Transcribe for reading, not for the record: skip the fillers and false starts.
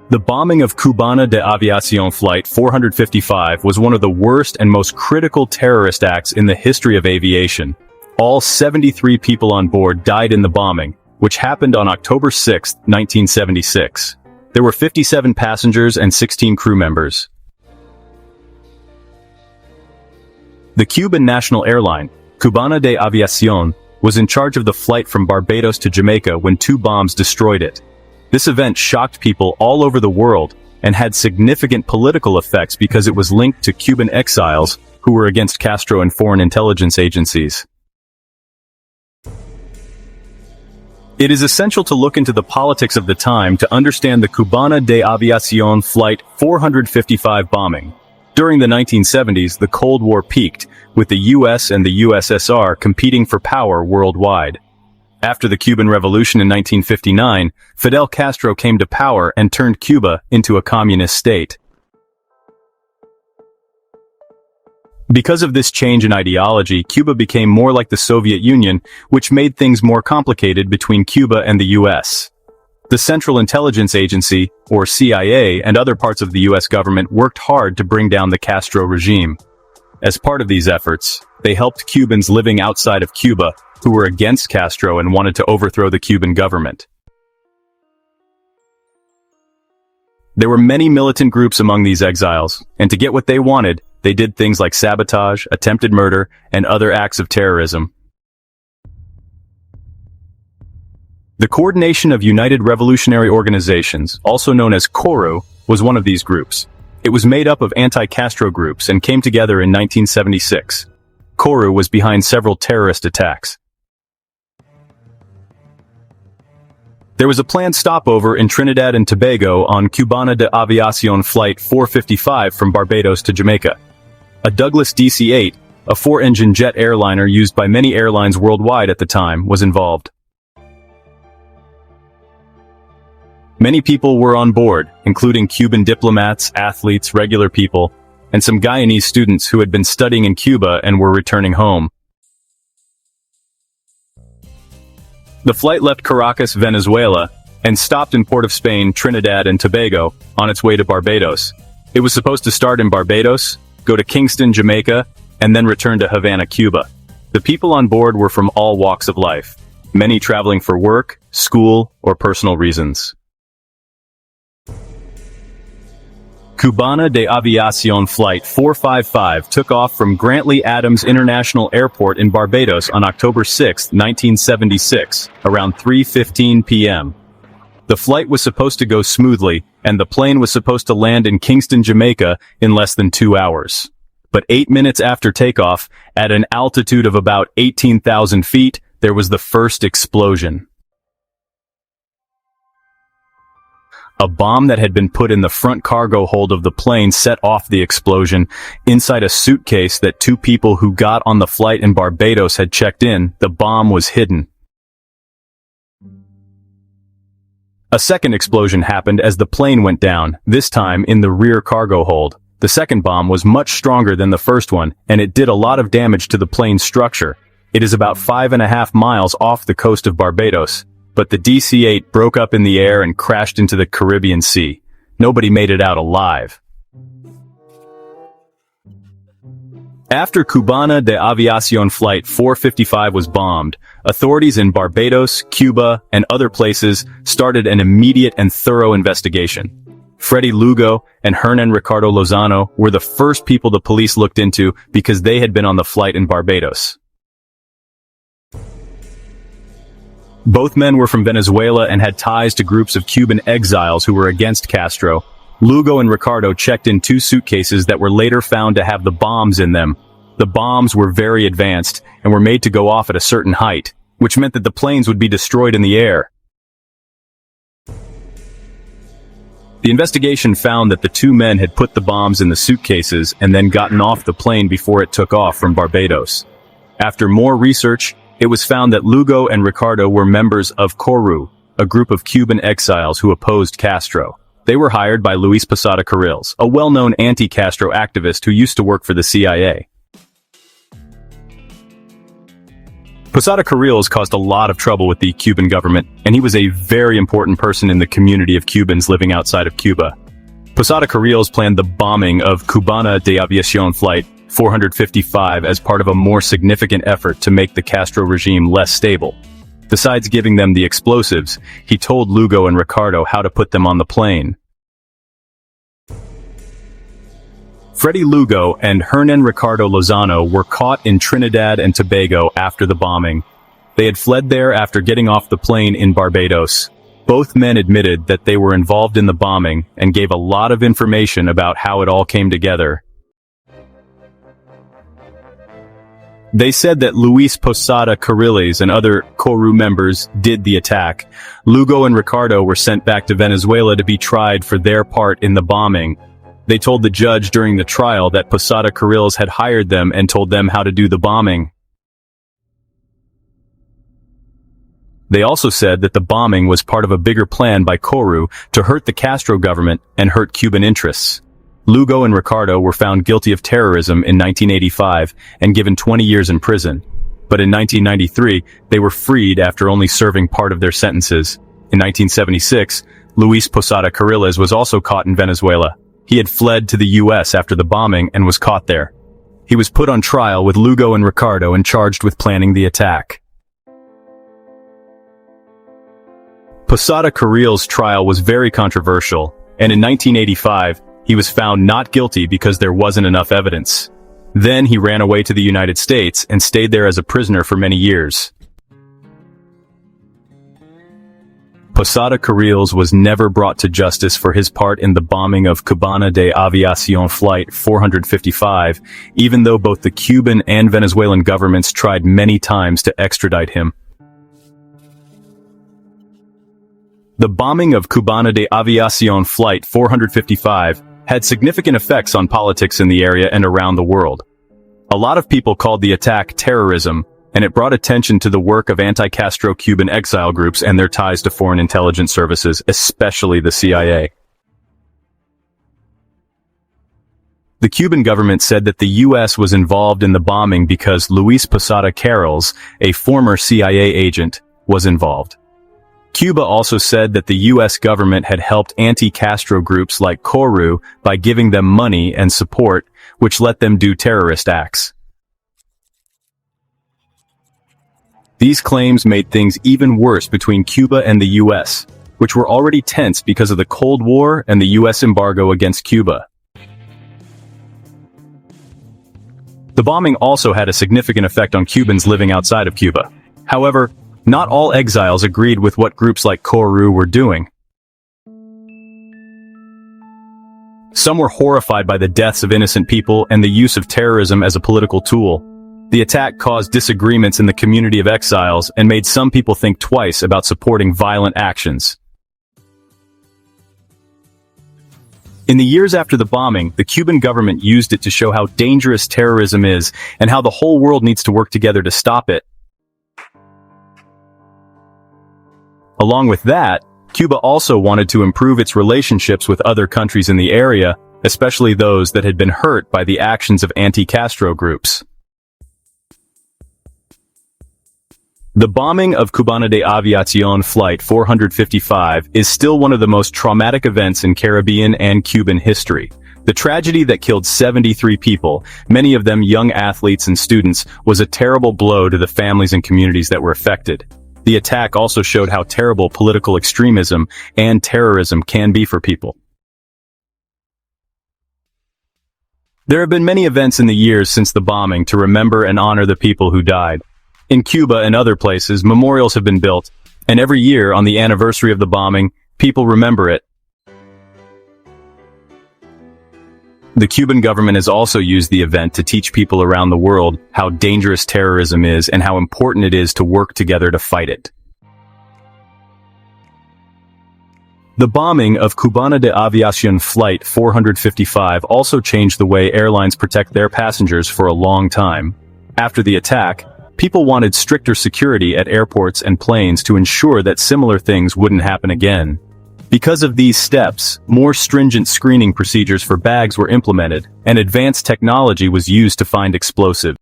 The bombing of Cubana de Aviation Flight 455 was one of the worst and most critical terrorist acts in the history of aviation. All 73 people on board died in the bombing, which happened on October 6, 1976. There were 57 passengers and 16 crew members. The Cuban national airline, Cubana de Aviación, was in charge of the flight from Barbados to Jamaica when two bombs destroyed it. This event shocked people all over the world and had significant political effects because it was linked to Cuban exiles who were against Castro and foreign intelligence agencies. It is essential to look into the politics of the time to understand the Cubana de Aviación Flight 455 bombing. During the 1970s, the Cold War peaked, with the US and the USSR competing for power worldwide. After the Cuban Revolution in 1959, Fidel Castro came to power and turned Cuba into a communist state. Because of this change in ideology, Cuba became more like the Soviet Union, which made things more complicated between Cuba and the US. The Central Intelligence Agency, or CIA, and other parts of the US government worked hard to bring down the Castro regime. As part of these efforts, they helped Cubans living outside of Cuba who were against Castro and wanted to overthrow the Cuban government. There were many militant groups among these exiles, and to get what they wanted, they did things like sabotage, attempted murder, and other acts of terrorism. The Coordination of United Revolutionary Organizations, also known as CORU, was one of these groups. It was made up of anti-Castro groups and came together in 1976. CORU was behind several terrorist attacks. There was a planned stopover in Trinidad and Tobago on Cubana de Aviación Flight 455 from Barbados to Jamaica. A Douglas DC-8, a four-engine jet airliner used by many airlines worldwide at the time, was involved. Many people were on board, including Cuban diplomats, athletes, regular people, and some Guyanese students who had been studying in Cuba and were returning home. The flight left Caracas, Venezuela, and stopped in Port of Spain, Trinidad and Tobago, on its way to Barbados. It was supposed to start in Barbados, go to Kingston, Jamaica, and then return to Havana, Cuba. The people on board were from all walks of life, many traveling for work, school, or personal reasons. Cubana de Aviación Flight 455 took off from Grantley Adams International Airport in Barbados on October 6, 1976, around 3:15 p.m. The flight was supposed to go smoothly, and the plane was supposed to land in Kingston, Jamaica, in less than 2 hours. But 8 minutes after takeoff, at an altitude of about 18,000 feet, there was the first explosion. A bomb that had been put in the front cargo hold of the plane set off the explosion. Inside a suitcase that two people who got on the flight in Barbados had checked in, the bomb was hidden. A second explosion happened as the plane went down, this time in the rear cargo hold. The second bomb was much stronger than the first one, and it did a lot of damage to the plane's structure. It is about 5.5 miles off the coast of Barbados. But the DC-8 broke up in the air and crashed into the Caribbean Sea. Nobody made it out alive. After Cubana de Aviación Flight 455 was bombed, authorities in Barbados, Cuba, and other places started an immediate and thorough investigation. Freddy Lugo and Hernan Ricardo Lozano were the first people the police looked into because they had been on the flight in Barbados. Both men were from Venezuela and had ties to groups of Cuban exiles who were against Castro. Lugo and Ricardo checked in 2 suitcases that were later found to have the bombs in them. The bombs were very advanced and were made to go off at a certain height, which meant that the planes would be destroyed in the air. The investigation found that the 2 men had put the bombs in the suitcases and then gotten off the plane before it took off from Barbados. After more research, it was found that Lugo and Ricardo were members of CORU, a group of Cuban exiles who opposed Castro. They were hired by Luis Posada Carriles, a well-known anti-Castro activist who used to work for the CIA. Posada Carriles caused a lot of trouble with the Cuban government, and he was a very important person in the community of Cubans living outside of Cuba. Posada Carriles planned the bombing of Cubana de Aviation Flight 455 as part of a more significant effort to make the Castro regime less stable. Besides giving them the explosives, he told Lugo and Ricardo how to put them on the plane. Freddy Lugo and Hernan Ricardo Lozano were caught in Trinidad and Tobago after the bombing. They had fled there after getting off the plane in Barbados. Both men admitted that they were involved in the bombing and gave a lot of information about how it all came together. They said that Luis Posada Carriles and other CORU members did the attack. Lugo and Ricardo were sent back to Venezuela to be tried for their part in the bombing. They told the judge during the trial that Posada Carriles had hired them and told them how to do the bombing. They also said that the bombing was part of a bigger plan by CORU to hurt the Castro government and hurt Cuban interests. Lugo and Ricardo were found guilty of terrorism in 1985 and given 20 years in prison. But in 1993, they were freed after only serving part of their sentences. In 1976, Luis Posada Carriles was also caught in Venezuela. He had fled to the U.S. after the bombing and was caught there. He was put on trial with Lugo and Ricardo and charged with planning the attack. Posada Carriles' trial was very controversial, and in 1985, he was found not guilty because there wasn't enough evidence. Then he ran away to the United States and stayed there as a prisoner for many years. Posada Carriles was never brought to justice for his part in the bombing of Cubana de Aviation Flight 455, even though both the Cuban and Venezuelan governments tried many times to extradite him. The bombing of Cubana de Aviation Flight 455 had significant effects on politics in the area and around the world. A lot of people called the attack terrorism, and it brought attention to the work of anti-Castro Cuban exile groups and their ties to foreign intelligence services, especially the CIA. The Cuban government said that the U.S. was involved in the bombing because Luis Posada Carriles, a former CIA agent, was involved. Cuba also said that the U.S. government had helped anti-Castro groups like CORU by giving them money and support, which let them do terrorist acts. These claims made things even worse between Cuba and the U.S., which were already tense because of the Cold War and the U.S. embargo against Cuba. The bombing also had a significant effect on Cubans living outside of Cuba. However, not all exiles agreed with what groups like CORU were doing. Some were horrified by the deaths of innocent people and the use of terrorism as a political tool. The attack caused disagreements in the community of exiles and made some people think twice about supporting violent actions. In the years after the bombing, the Cuban government used it to show how dangerous terrorism is and how the whole world needs to work together to stop it. Along with that, Cuba also wanted to improve its relationships with other countries in the area, especially those that had been hurt by the actions of anti-Castro groups. The bombing of Cubana de Aviation Flight 455 is still one of the most traumatic events in Caribbean and Cuban history. The tragedy that killed 73 people, many of them young athletes and students, was a terrible blow to the families and communities that were affected. The attack also showed how terrible political extremism and terrorism can be for people. There have been many events in the years since the bombing to remember and honor the people who died. In Cuba and other places, memorials have been built, and every year on the anniversary of the bombing, people remember it. The Cuban government has also used the event to teach people around the world how dangerous terrorism is and how important it is to work together to fight it. The bombing of Cubana de Aviation Flight 455 also changed the way airlines protect their passengers for a long time. After the attack, people wanted stricter security at airports and planes to ensure that similar things wouldn't happen again. Because of these steps, more stringent screening procedures for bags were implemented, and advanced technology was used to find explosives.